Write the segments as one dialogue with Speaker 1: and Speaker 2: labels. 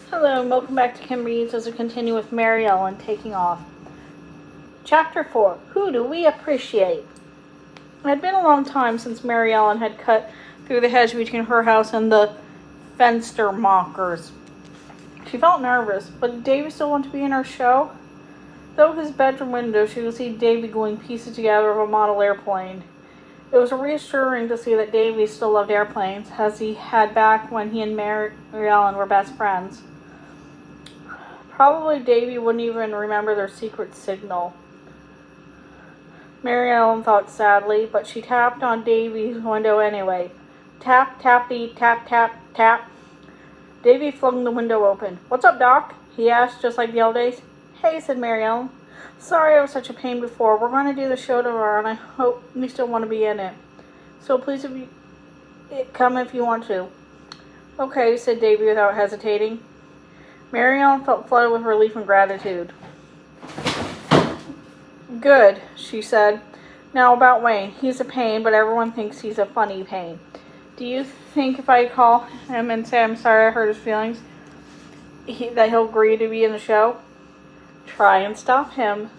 Speaker 1: Hello and welcome back to Kim Reads as we continue with Maryellen taking off. Chapter 4. Who do we appreciate? It had been a long time since Maryellen had cut through the hedge between her house and the Fenstermachers. She felt nervous, but did Davy still want to be in her show? Though his bedroom window, she could see Davy gluing pieces together of a model airplane. It was reassuring to see that Davy still loved airplanes, as he had back when he and Maryellen were best friends. Probably Davy wouldn't even remember their secret signal. Maryellen thought sadly, but she tapped on Davy's window anyway. Tap, tappy, tap, tap, tap. Davy flung the window open. "What's up, Doc?" he asked, just like the old days. "Hey," said Maryellen. "Sorry I was such a pain before. We're going to do the show tomorrow, and I hope you still want to be in it. So please come if you want to." "Okay," said Davy without hesitating. Maryellen felt flooded with relief and gratitude. "Good," she said. "Now about Wayne. He's a pain, but everyone thinks he's a funny pain. Do you think if I call him and say I'm sorry I hurt his feelings, that he'll agree to be in the show?" "Try and stop him,"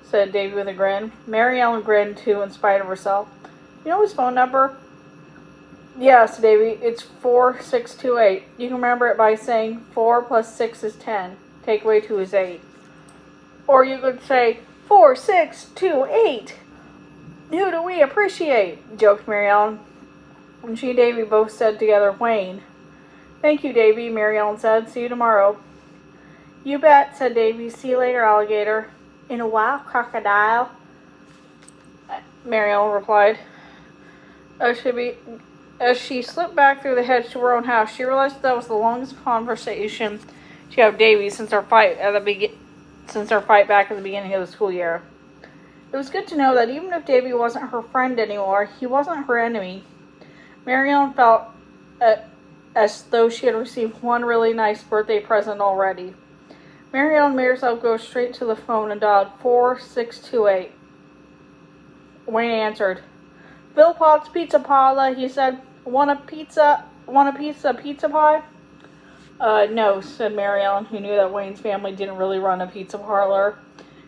Speaker 1: said Davy with a grin. Maryellen grinned too, in spite of herself. "You know his phone number?" "Yes, Davy. It's 4628. You can remember it by saying 4 plus 6 is 10. Take away 2 is 8. Or you could say 4628. Who do we appreciate?" joked Maryellen. And she and Davy both said together, "Wayne." "Thank you, Davy," Maryellen said. "See you tomorrow." "You bet," said Davy. "See you later, alligator." "In a while, crocodile," Maryellen replied. As she slipped back through the hedge to her own house, she realized that was the longest conversation she had with Davy since their fight back at the beginning of the school year. It was good to know that even if Davy wasn't her friend anymore, he wasn't her enemy. Maryellen felt as though she had received one really nice birthday present already. Maryellen made herself go straight to the phone and dialed 4628. Wayne answered. "Philpott's Pizza Parlor," he said. Want a pizza pie?" No," said Maryellen, who knew that Wayne's family didn't really run a pizza parlor.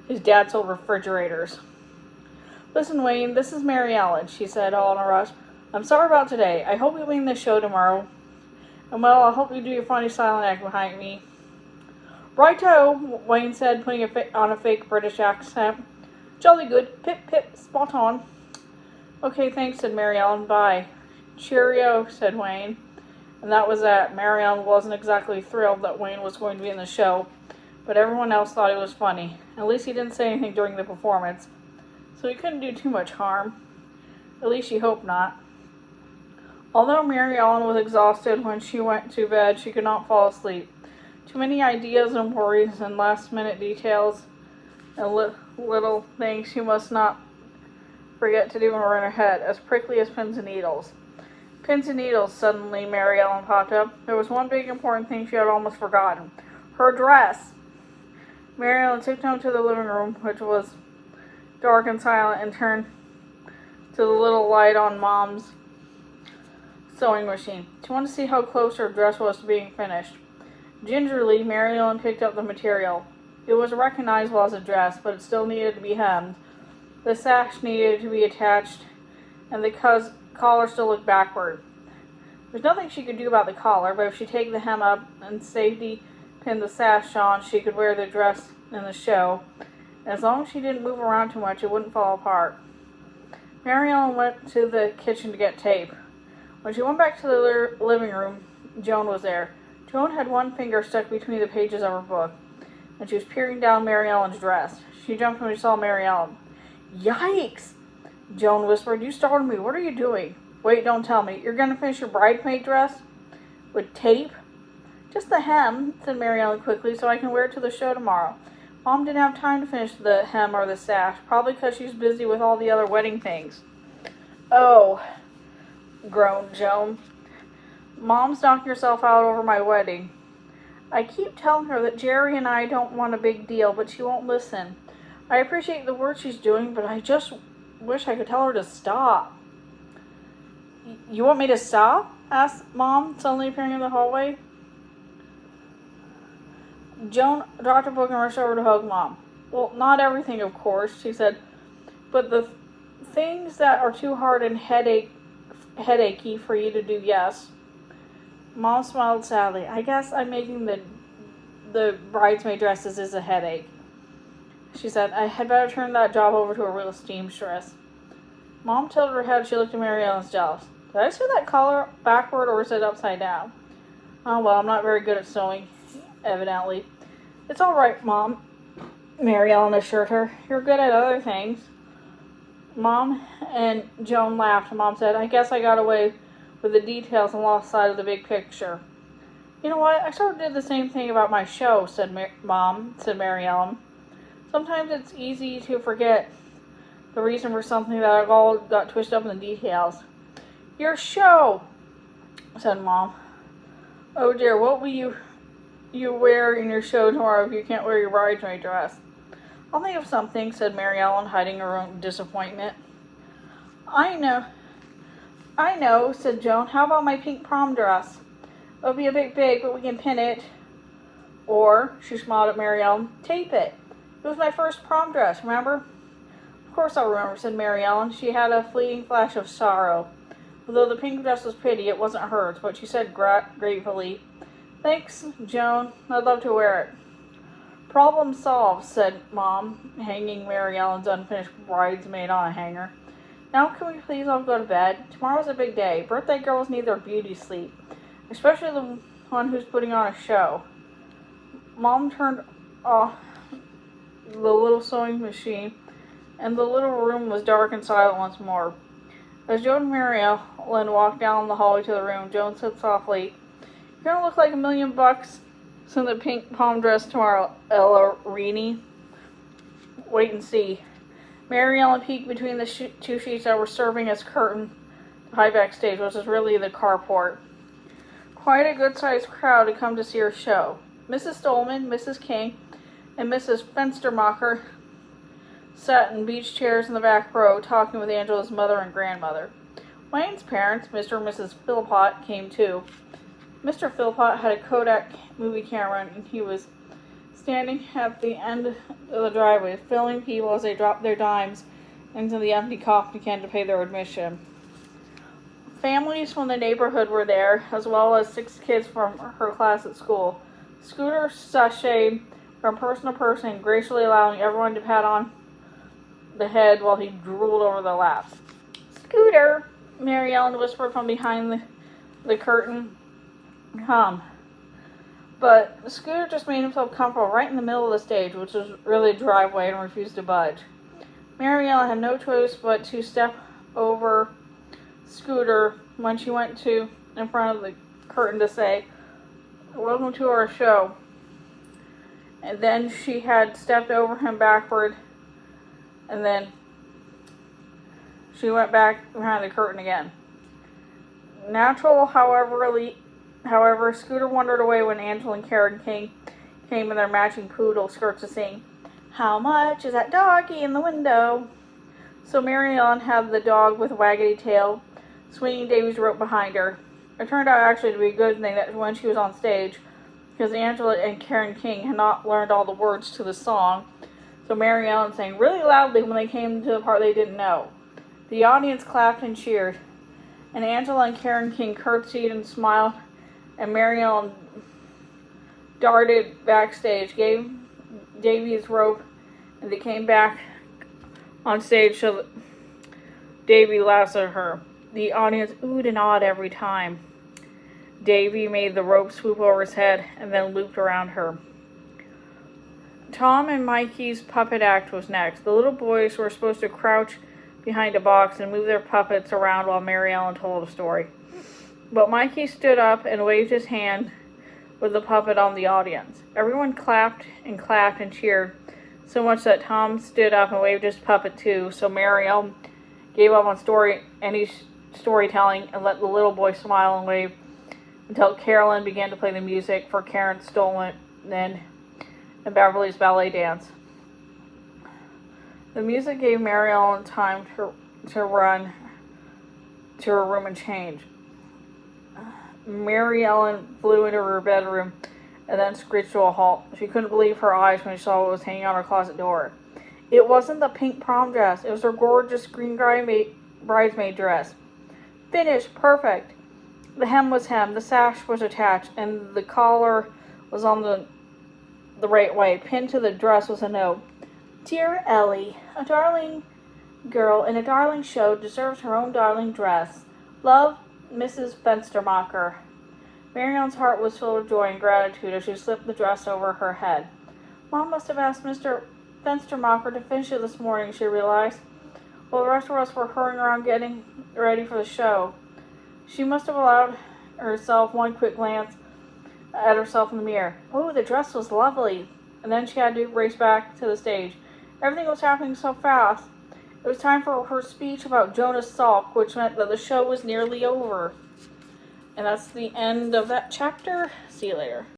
Speaker 1: His dad sold refrigerators. "Listen, Wayne, this is Maryellen," she said, all in a rush. "I'm sorry about today. I hope you win the show tomorrow. And well, I hope you do your funny silent act behind me." "Righto," Wayne said, putting on a fake British accent. "Jolly good. Pip, pip, spot on." "Okay, thanks," said Maryellen. "Bye." "Cheerio," said Wayne. And that was that. Maryellen wasn't exactly thrilled that Wayne was going to be in the show, but everyone else thought it was funny. At least he didn't say anything during the performance, so he couldn't do too much harm. At least she hoped not. Although Maryellen was exhausted when she went to bed, she could not fall asleep. Too many ideas and worries and last-minute details and little things she must not forget to do were in her head, as prickly as pins and needles. Pins and needles, suddenly Maryellen popped up. There was one big important thing she had almost forgotten. Her dress. Maryellen tiptoed to the living room, which was dark and silent, and turned to the little light on Mom's sewing machine. She wanted to see how close her dress was to being finished. Gingerly, Maryellen picked up the material. It was recognizable as a dress, but it still needed to be hemmed. The sash needed to be attached, and the collar still looked backward. There's nothing she could do about the collar, but if she take the hem up and safety pin the sash on, she could wear the dress in the show. And as long as she didn't move around too much, it wouldn't fall apart. Maryellen went to the kitchen to get tape. When she went back to the living room, Joan was there. Joan had one finger stuck between the pages of her book, and she was peering down Maryellen's dress. She jumped when she saw Maryellen. "Yikes!" Joan whispered. "You startled me. What are you doing?" "Wait, don't tell me. You're going to finish your bridesmaid dress? With tape?" "Just the hem," said Maryellen quickly, "so I can wear it to the show tomorrow. Mom didn't have time to finish the hem or the sash, probably because she's busy with all the other wedding things." "Oh," groaned Joan. "Mom's knocking herself out over my wedding. I keep telling her that Jerry and I don't want a big deal, but she won't listen. I appreciate the work she's doing, but I just wish I could tell her to stop." "You want me to stop?" asked Mom, suddenly appearing in the hallway. Joan dropped her book and rushed over to hug Mom. Well, not everything, of course, she said, but the things that are too hard and headachy for you to do, yes. Mom smiled sadly. I guess I'm making the bridesmaid dresses is a headache. She said, I had better turn that job over to a real seamstress. Mom tilted her head. She looked at Maryellen's jealous. Did I sew that collar backward or is it upside down? Oh, well, I'm not very good at sewing, evidently. It's all right, Mom, Maryellen assured her. You're good at other things. Mom and Joan laughed. Mom said, I guess I got away with the details and lost sight of the big picture. You know what? I sort of did the same thing about my show, said Mom, said Maryellen. Sometimes it's easy to forget the reason for something that all got twisted up in the details. Your show, said Mom. Oh dear, what will you wear in your show tomorrow if you can't wear your bridesmaid dress? I'll think of something, said Maryellen, hiding her own disappointment. I know, said Joan. How about my pink prom dress? It'll be a bit big, but we can pin it. Or, she smiled at Maryellen, tape it. It was my first prom dress, remember? Of course I'll remember, said Maryellen. She had a fleeting flash of sorrow. Although the pink dress was pretty, it wasn't hers, but she said gratefully, Thanks, Joan. I'd love to wear it. Problem solved, said Mom, hanging Maryellen's unfinished bridesmaid on a hanger. Now can we please all go to bed? Tomorrow's a big day. Birthday girls need their beauty sleep, especially the one who's putting on a show. Mom turned off the little sewing machine, and the little room was dark and silent once more. As Joan and Maryellen walked down the hallway to the room, Joan said softly, You're gonna look like $1,000,000 in the pink prom dress tomorrow, Ella Reenie. Wait and see. Maryellen peeked between the two sheets that were serving as curtain to high backstage, which was really the carport. Quite a good-sized crowd had come to see her show. Mrs. Stolman, Mrs. King, and Mrs. Fenstermacher sat in beach chairs in the back row, talking with Angela's mother and grandmother. Wayne's parents, Mr. and Mrs. Philpott, came too. Mr. Philpott had a Kodak movie camera, and he was standing at the end of the driveway, filming people as they dropped their dimes into the empty coffee can to pay their admission. Families from the neighborhood were there, as well as 6 kids from her class at school. Scooter sashayed from person to person, gracefully allowing everyone to pat on the head while he drooled over the laps. Scooter, Maryellen whispered from behind the curtain. Come. But Scooter just made himself comfortable right in the middle of the stage, which was really a driveway, and refused to budge. Maryellen had no choice but to step over Scooter when she went to in front of the curtain to say, Welcome to our show. And then she had stepped over him backward, and then she went back behind the curtain again. Natural, however, Scooter wandered away when Angela and Karen King came in their matching poodle skirts to sing, How much is that doggy in the window? So Maryellen had the dog with a waggedy tail swinging Davy's rope behind her. It turned out actually to be a good thing that when she was on stage, because Angela and Karen King had not learned all the words to the song, so Maryellen sang really loudly when they came to the part they didn't know. The audience clapped and cheered, and Angela and Karen King curtsied and smiled, and Maryellen darted backstage, gave Davy his rope, and they came back on stage so that Davy lassoed her. The audience oohed and awed every time Davy made the rope swoop over his head and then looped around her. Tom and Mikey's puppet act was next. The little boys were supposed to crouch behind a box and move their puppets around while Maryellen told a story. But Mikey stood up and waved his hand with the puppet on the audience. Everyone clapped and cheered, so much that Tom stood up and waved his puppet too, so Maryellen gave up on storytelling and let the little boy smile and wave until Carolyn began to play the music for Karen Stolman and Beverly's ballet dance. The music gave Maryellen time to run to her room and change. Maryellen flew into her bedroom and then screeched to a halt. She couldn't believe her eyes when she saw what was hanging on her closet door. It wasn't the pink prom dress. It was her gorgeous green bridesmaid dress. Finished. Perfect. The hem was hemmed, the sash was attached, and the collar was on the right way. Pinned to the dress was a note. Dear Ellie, a darling girl in a darling show deserves her own darling dress. Love, Mrs. Fenstermacher. Maryellen's heart was full of joy and gratitude as she slipped the dress over her head. Mom must have asked Mr. Fenstermacher to finish it this morning, she realized, while the rest of us were hurrying around getting ready for the show. She must have allowed herself one quick glance at herself in the mirror. Oh, the dress was lovely. And then she had to race back to the stage. Everything was happening so fast. It was time for her speech about Jonah's Salk, which meant that the show was nearly over. And that's the end of that chapter. See you later.